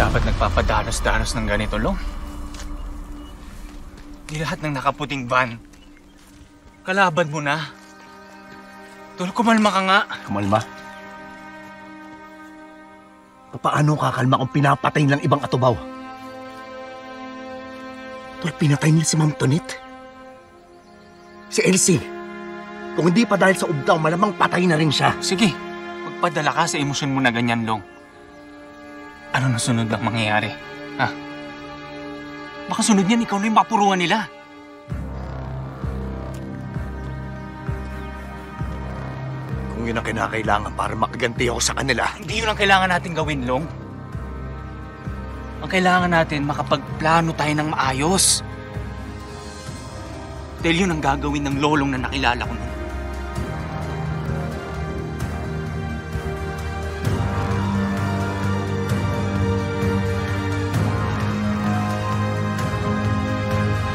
dapat nagpapadalos-dalos ng ganito, Long. Di lahat ng nakaputing van, kalaban mo na. Tol, kumalma ka nga. Kumalma? Paano kakalma kung pinapatay ng ibang atubaw? Tol, pinatay nila si Ma'am Tonet. Si Elsie. Kung hindi pa dahil sa ubdaw, malamang patay na rin siya. Sige, magpadala ka sa emosyon mo na ganyan, Long. Ano na sunod ang mangyayari? Ha? Baka sunod niyan, ikaw na yung mapuruan nila. Kung yun ang kinakailangan para makaganti ako sa kanila. Hindi yun ang kailangan natin gawin, Long. Ang kailangan natin, makapagplano tayo ng maayos. Dahil yun ang gagawin ng lolong na nakilala ko noon.